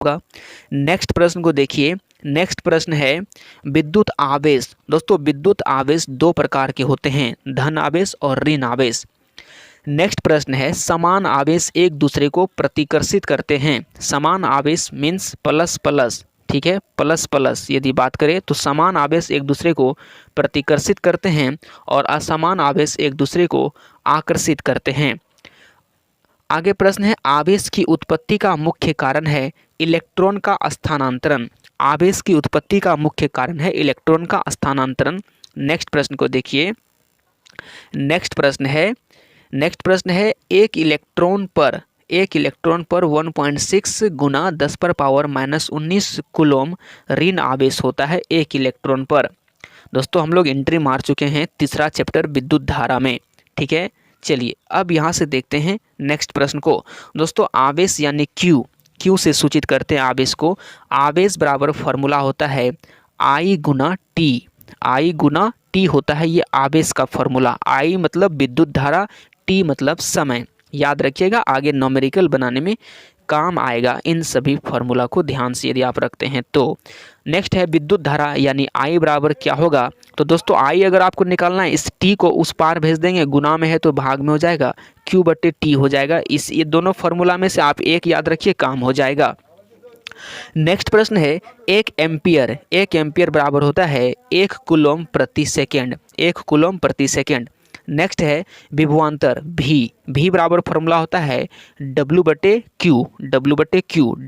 होगा। नेक्स्ट प्रश्न को देखिए। नेक्स्ट प्रश्न है विद्युत आवेश। दोस्तों विद्युत आवेश दो प्रकार के होते हैं, धन आवेश और ऋण आवेश। नेक्स्ट प्रश्न है समान आवेश एक दूसरे को प्रतिकर्षित करते हैं। समान आवेश मीन्स प्लस प्लस, ठीक है, प्लस प्लस यदि बात करें तो समान आवेश एक दूसरे को प्रतिकर्षित करते हैं और असमान आवेश एक दूसरे को आकर्षित करते हैं। आगे प्रश्न है आवेश की उत्पत्ति का मुख्य कारण है इलेक्ट्रॉन का स्थानांतरण। आवेश की उत्पत्ति का मुख्य कारण है इलेक्ट्रॉन का स्थानांतरण। नेक्स्ट प्रश्न को देखिए। नेक्स्ट प्रश्न है एक इलेक्ट्रॉन पर 1.6 गुना 10⁻⁻19 कूलम ऋण आवेश होता है एक इलेक्ट्रॉन पर। दोस्तों हम लोग एंट्री मार चुके हैं तीसरा चैप्टर विद्युत धारा में, ठीक है। चलिए अब यहाँ से देखते हैं नेक्स्ट प्रश्न को। दोस्तों आवेश यानी क्यू से सूचित करते हैं आवेश को। आवेश बराबर फॉर्मूला होता है I गुना टी होता है ये आवेश का फॉर्मूला। I मतलब विद्युत धारा, टी मतलब समय। याद रखिएगा, आगे न्यूमेरिकल बनाने में काम आएगा इन सभी फॉर्मूला को ध्यान से यदि आप रखते हैं तो। नेक्स्ट है विद्युत धारा यानी I बराबर क्या होगा। तो दोस्तों I अगर आपको निकालना है इस टी को उस पार भेज देंगे, गुना में है तो भाग में हो जाएगा, Q/T हो जाएगा। ये दोनों फॉर्मूला में से आप एक याद रखिए, काम हो जाएगा। नेक्स्ट प्रश्न है 1 एम्पियर बराबर होता है 1 कूलम प्रति सेकेंड, 1 कूलम प्रति सेकेंड। नेक्स्ट है विभवांतर भी बराबर फॉर्मूला होता है W/Q।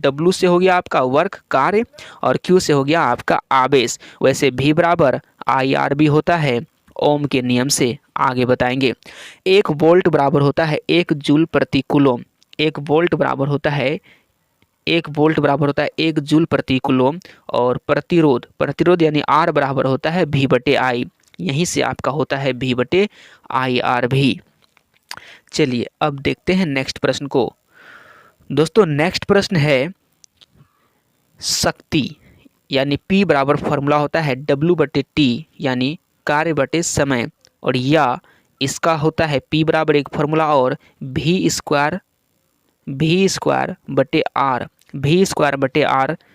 W से हो गया आपका वर्क कार्य और Q से हो गया आपका आवेश। वैसे भी बराबर IR भी होता है ओम के नियम से, आगे बताएंगे। 1 वोल्ट बराबर होता है 1 जूल प्रति कूलम। 1 वोल्ट बराबर होता है 1 जूल प्रति कूलम। और प्रतिरोध यानी R बराबर होता है V/I। यहीं से आपका होता है V/IR भी। चलिए अब देखते हैं नेक्स्ट प्रश्न को। दोस्तों नेक्स्ट प्रश्न है शक्ति यानी P बराबर फॉर्मूला होता है W/T यानी कार्य बटे समय। और या इसका होता है P बराबर एक फॉर्मूला और V²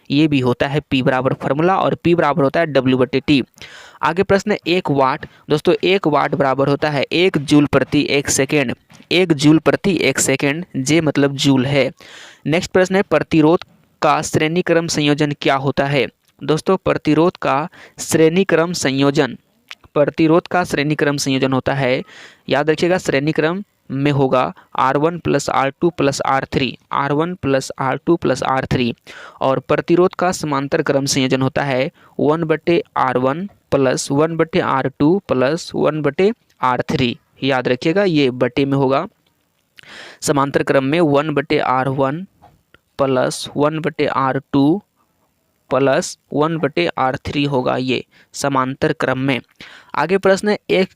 ये भी होता है P बराबर फॉर्मूला और P बराबर होता है W/T। आगे प्रश्न है 1 वाट। दोस्तों 1 वाट बराबर होता है 1 जूल प्रति 1 सेकेंड। 1 जूल प्रति 1 सेकेंड, जे मतलब जूल है। नेक्स्ट प्रश्न है प्रतिरोध का श्रेणीक्रम संयोजन क्या होता है। दोस्तों प्रतिरोध का श्रेणीक्रम संयोजन होता है, याद रखिएगा, श्रेणीक्रम में होगा R1 + R2 + R3, R1 + R2 + R3। और प्रतिरोध का समांतर क्रम संयोजन होता है 1/R1 + 1/R2 + 1/R3। याद रखिएगा ये बटे में होगा, समांतर क्रम में 1/R1 + 1/R2 + 1/R3 होगा ये समांतर क्रम में। आगे प्रश्न है 1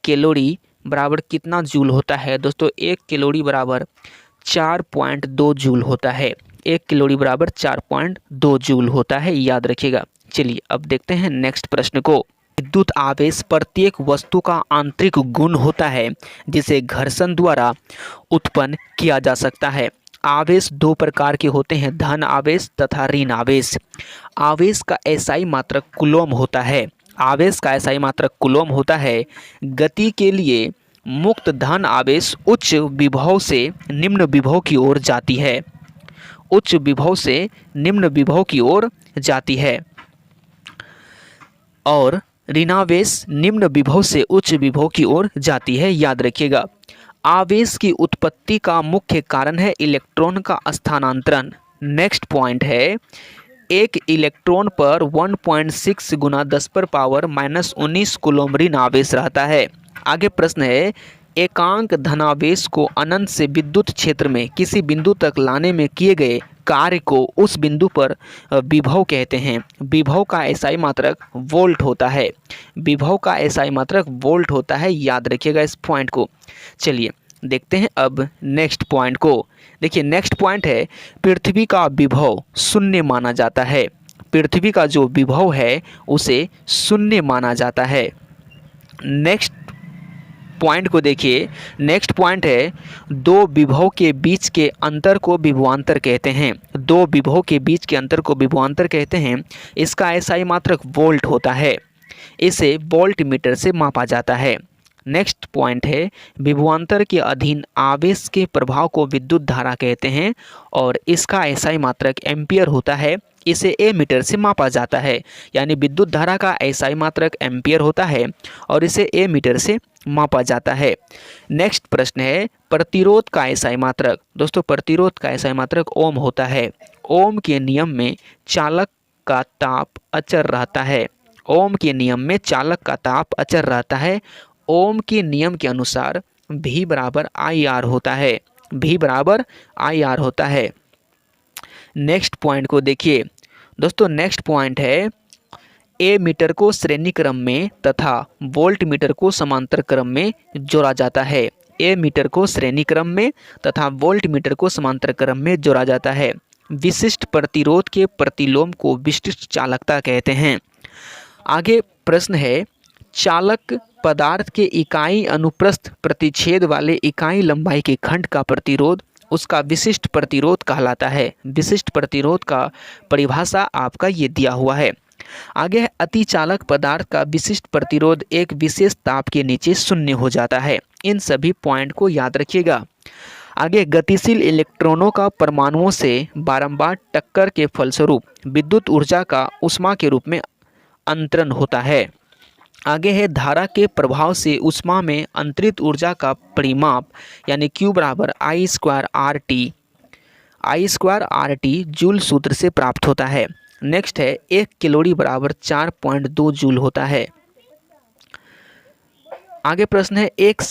कैलोरी बराबर कितना जूल होता है। दोस्तों 1 कैलोरी बराबर 4.2 जूल होता है। 1 कैलोरी बराबर 4.2 जूल होता है, याद रखिएगा। चलिए अब देखते हैं नेक्स्ट प्रश्न को। विद्युत आवेश प्रत्येक वस्तु का आंतरिक गुण होता है जिसे घर्षण द्वारा उत्पन्न किया जा सकता है। आवेश दो प्रकार के होते हैं, धन आवेश तथा ऋण आवेश। आवेश का SI मात्रक कूलम होता है। आवेश का SI मात्रक कूलम होता है। गति के लिए मुक्त धन आवेश उच्च विभव से निम्न विभव की ओर जाती है। उच्च विभव से निम्न विभव की ओर जाती है और ऋणावेश निम्न विभव से उच्च विभव की ओर जाती है, याद रखिएगा। आवेश की उत्पत्ति का मुख्य कारण है इलेक्ट्रॉन का स्थानांतरण। नेक्स्ट पॉइंट है एक इलेक्ट्रॉन पर 1.6 गुना 10⁻⁻19 कूलम ऋण आवेश रहता है। आगे प्रश्न है एकांक धनावेश को अनंत से विद्युत क्षेत्र में किसी बिंदु तक लाने में किए गए कार्य को उस बिंदु पर विभव कहते हैं। विभव का SI मात्रक वोल्ट होता है। विभव का SI मात्रक वोल्ट होता है, याद रखिएगा इस पॉइंट को। चलिए देखते हैं अब नेक्स्ट पॉइंट को। देखिए नेक्स्ट पॉइंट है पृथ्वी का विभव शून्य माना जाता है। पृथ्वी का जो विभव है उसे शून्य माना जाता है। नेक्स्ट पॉइंट को देखिए। नेक्स्ट पॉइंट है दो विभव के बीच के अंतर को विभवांतर कहते हैं। दो विभव के बीच के अंतर को विभवांतर कहते हैं। इसका एसआई मात्रक वोल्ट होता है। इसे वोल्ट मीटर से मापा जाता है। नेक्स्ट पॉइंट है विभवांतर के अधीन आवेश के प्रभाव को विद्युत धारा कहते हैं और इसका एसआई मात्रक एम्पियर होता है। इसे ए मीटर से मापा जाता है। यानी विद्युत धारा का एसआई मात्रक एम्पियर होता है और इसे ए मीटर से मापा जाता है। नेक्स्ट प्रश्न है प्रतिरोध का एसआई मात्रक। दोस्तों प्रतिरोध का एसआई मात्रक ओम होता है। ओम के नियम में चालक का ताप अचर रहता है। ओम के नियम में चालक का ताप अचर रहता है। ओम के नियम के अनुसार V बराबर आई आर होता है। V बराबर आई आर होता है। नेक्स्ट पॉइंट को देखिए दोस्तों। नेक्स्ट पॉइंट है ए मीटर को श्रेणी क्रम में तथा वोल्ट मीटर को समांतर क्रम में जोड़ा जाता है। ए मीटर को श्रेणी क्रम में तथा वोल्ट मीटर को समांतर क्रम में जोड़ा जाता है। विशिष्ट प्रतिरोध के प्रतिलोम को विशिष्ट चालकता कहते हैं। आगे प्रश्न है चालक पदार्थ के इकाई अनुप्रस्थ प्रतिच्छेद वाले इकाई लंबाई के खंड का प्रतिरोध उसका विशिष्ट प्रतिरोध कहलाता है। विशिष्ट प्रतिरोध का परिभाषा आपका ये दिया हुआ है। आगे है अतिचालक पदार्थ का विशिष्ट प्रतिरोध एक विशेष ताप के नीचे शून्य हो जाता है। इन सभी पॉइंट को याद रखिएगा। आगे गतिशील इलेक्ट्रॉनों का परमाणुओं से बारंबार टक्कर के फलस्वरूप विद्युत ऊर्जा का ऊष्मा के रूप में अंतरण होता है। आगे है धारा के प्रभाव से ऊष्मा में अंतरित ऊर्जा का परिमाप यानी Q बराबर आई स्क्वायर आर टी जूल सूत्र से प्राप्त होता है। नेक्स्ट है 1 कैलोरी बराबर 4.2 जूल होता है। आगे प्रश्न है 1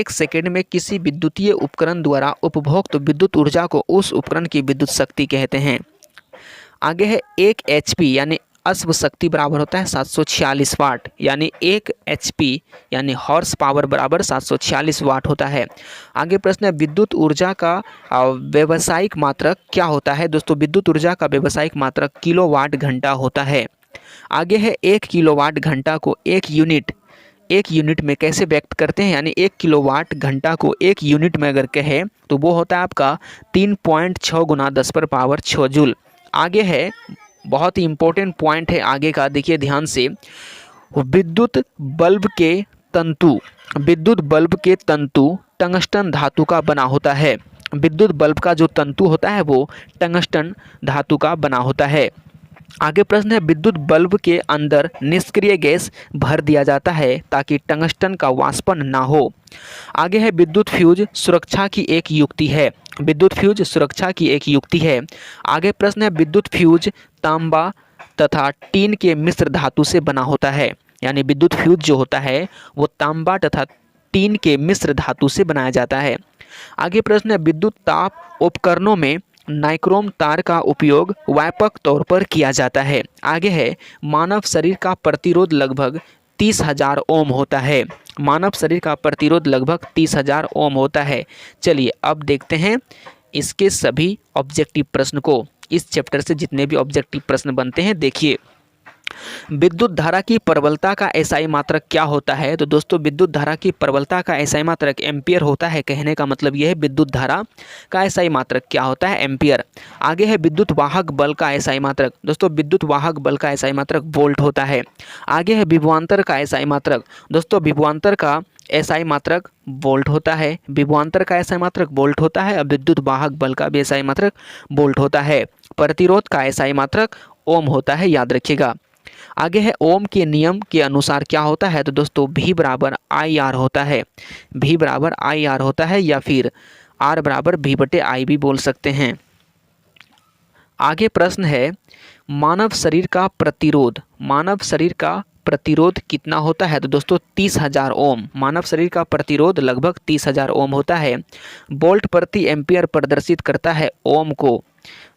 सेकेंड में किसी विद्युतीय उपकरण द्वारा उपभोक्त विद्युत ऊर्जा को उस उपकरण की विद्युत शक्ति कहते हैं। आगे है 1 HP यानी अश्व शक्ति बराबर होता है 746 वाट। यानी 1 HP यानी हॉर्स पावर बराबर 746 वाट होता है। आगे प्रश्न है विद्युत ऊर्जा का व्यावसायिक मात्रक क्या होता है। दोस्तों विद्युत ऊर्जा का व्यावसायिक मात्रक किलोवाट घंटा होता है। आगे है 1 किलोवाट घंटा को एक यूनिट में कैसे व्यक्त करते हैं। यानी 1 किलोवाट घंटा को एक यूनिट में अगर कहे तो वो होता है आपका 3.6 गुना 10⁻⁶ जूल। आगे है बहुत ही इंपॉर्टेंट पॉइंट है आगे का, देखिए ध्यान से। विद्युत बल्ब के तंतु टंगस्टन धातु का बना होता है। विद्युत बल्ब का जो तंतु होता है वो टंगस्टन धातु का बना होता है। आगे प्रश्न है विद्युत बल्ब के अंदर निष्क्रिय गैस भर दिया जाता है ताकि टंगस्टन का वाष्पन ना हो। आगे है विद्युत फ्यूज सुरक्षा की एक युक्ति है। विद्युत फ्यूज सुरक्षा की एक युक्ति है। आगे प्रश्न है विद्युत फ्यूज तांबा तथा टीन के मिश्र धातु से बना होता है। यानी विद्युत फ्यूज जो होता है वो तांबा तथा टीन के मिश्र धातु से बनाया जाता है। आगे प्रश्न है विद्युत ताप उपकरणों में नाइक्रोम तार का उपयोग व्यापक तौर पर किया जाता है। आगे है मानव शरीर का प्रतिरोध लगभग 30,000 ओम होता है। मानव शरीर का प्रतिरोध लगभग 30,000 ओम होता है। चलिए अब देखते हैं इसके सभी ऑब्जेक्टिव प्रश्न को। इस चैप्टर से जितने भी ऑब्जेक्टिव प्रश्न बनते हैं देखिए। विद्युत धारा की प्रबलता का एसआई मात्रक क्या होता है। तो दोस्तों विद्युत धारा की प्रबलता का एसआई मात्रक एम्पियर होता है। कहने का मतलब यह है विद्युत धारा का एसआई मात्रक क्या होता है, एम्पियर। आगे है विद्युत वाहक बल का एसआई मात्रक। दोस्तों विद्युत वाहक बल का एसआई मात्रक वोल्ट होता है। आगे है विभवांतर का एसआई मात्रक। दोस्तों विभवांतर का एसआई मात्रक वोल्ट होता है। विभवांतर का एसआई मात्रक वोल्ट होता है। अब विद्युत वाहक बल का भी एसआई मात्रक वोल्ट होता है। प्रतिरोध का एसआई मात्रक ओम होता है, याद रखिएगा। आगे है ओम के नियम के अनुसार क्या होता है। तो दोस्तों V बराबर आई आर होता है। V बराबर आई आर होता है या फिर R बराबर V/I भी बोल सकते हैं। आगे प्रश्न है मानव शरीर का प्रतिरोध कितना होता है। तो दोस्तों 30,000 ओम। मानव शरीर का प्रतिरोध लगभग 30,000 ओम होता है। वोल्ट प्रति एम्पियर प्रदर्शित करता है ओम को।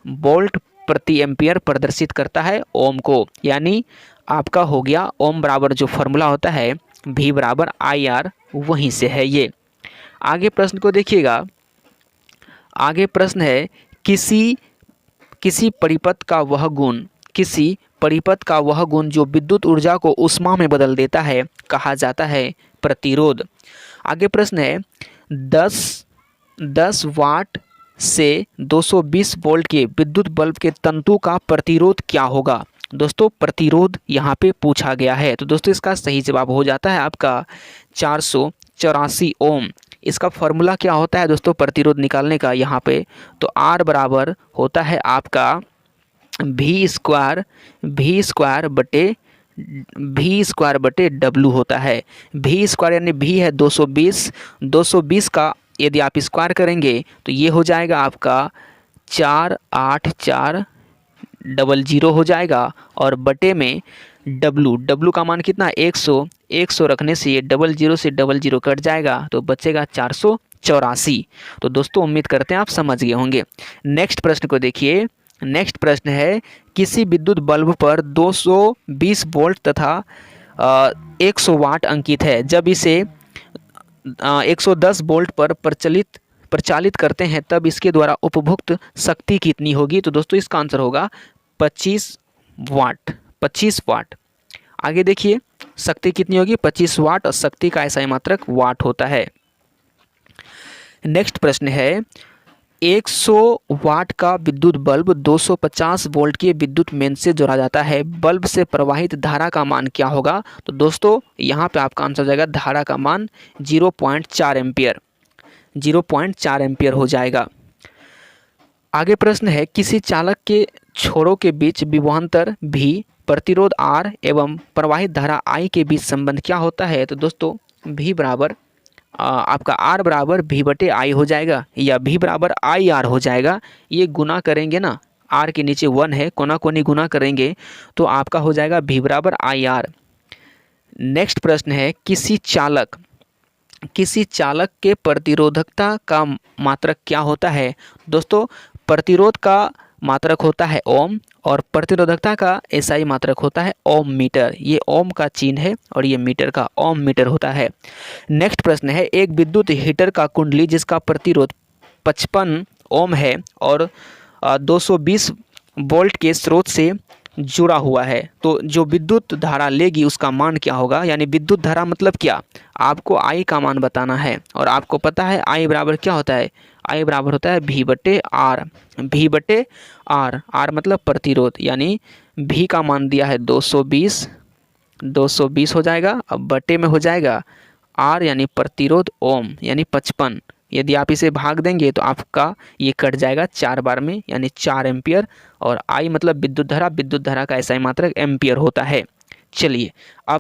वोल्ट प्रति एम्पियर प्रदर्शित करता है ओम को। यानी आपका हो गया ओम बराबर जो फॉर्मूला होता है V बराबर आई आर, वहीं से है ये। आगे प्रश्न को देखिएगा। आगे प्रश्न है किसी परिपथ का वह गुण जो विद्युत ऊर्जा को ऊष्मा में बदल देता है कहा जाता है प्रतिरोध। आगे प्रश्न है 10 वाट से 220 वोल्ट के विद्युत बल्ब के तंतु का प्रतिरोध क्या होगा। दोस्तों प्रतिरोध यहाँ पे पूछा गया है, तो दोस्तों इसका सही जवाब हो जाता है आपका 484 ओम। इसका फॉर्मूला क्या होता है दोस्तों प्रतिरोध निकालने का यहाँ पे, तो आर बराबर होता है आपका वी स्क्वायर बटे डब्लू होता है। वी स्क्वायर यानी वी है 220 का यदि आप स्क्वायर करेंगे तो ये हो जाएगा आपका 48400 हो जाएगा, और बटे में डब्लू का मान कितना 100 रखने से ये 00 से 00 कट जाएगा तो बचेगा 484। तो दोस्तों उम्मीद करते हैं आप समझ गए होंगे। नेक्स्ट प्रश्न को देखिए। नेक्स्ट प्रश्न है किसी विद्युत बल्ब पर 220 वोल्ट तथा 100 वाट अंकित है, जब इसे 110 वोल्ट पर प्रचालित करते हैं तब इसके द्वारा उपभुक्त शक्ति कितनी होगी। तो दोस्तों इसका आंसर होगा 25 वाट। आगे देखिए शक्ति कितनी होगी 25 वाट, और शक्ति का ऐसा ही मात्रक वाट होता है। नेक्स्ट प्रश्न है 100 वाट का विद्युत बल्ब 250 वोल्ट के विद्युत मेन से जोड़ा जाता है, बल्ब से प्रवाहित धारा का मान क्या होगा। तो दोस्तों यहाँ पे आपका आंसर हो जाएगा धारा का मान 0.4 एम्पियर हो जाएगा। आगे प्रश्न है किसी चालक के छोरों के बीच विभवांतर भी, प्रतिरोध R एवं प्रवाहित धारा I के बीच संबंध क्या होता है। तो दोस्तों V बराबर आपका R बराबर V बटे I हो जाएगा, या V बराबर IR हो जाएगा। ये गुना करेंगे ना, R के नीचे 1 है, कोना कोनी गुना करेंगे तो आपका हो जाएगा V बराबर IR। नेक्स्ट प्रश्न है किसी चालक के प्रतिरोधकता का मात्रक क्या होता है। दोस्तों प्रतिरोध का मात्रक होता है ओम, और प्रतिरोधकता का एसआई मात्रक होता है ओम मीटर। ये ओम का चिन्ह है और ये मीटर का ओम मीटर होता है। नेक्स्ट प्रश्न है एक विद्युत हीटर का कुंडली जिसका प्रतिरोध 55 ओम है और 220 वोल्ट के स्रोत से जुड़ा हुआ है, तो जो विद्युत धारा लेगी उसका मान क्या होगा। यानी विद्युत धारा मतलब क्या, आपको आई का मान बताना है, और आपको पता है आई बराबर क्या होता है, आई बराबर होता है V बटे आर। आर मतलब प्रतिरोध, यानी V का मान दिया है 220 हो जाएगा, अब बटे में हो जाएगा R यानी प्रतिरोध ओम यानी 55। यदि आप इसे भाग देंगे तो आपका ये कट जाएगा 4 बार में, यानी 4 एम्पियर, और I मतलब विद्युत धारा का ऐसा ही मात्रक एम्पियर होता है। चलिए अब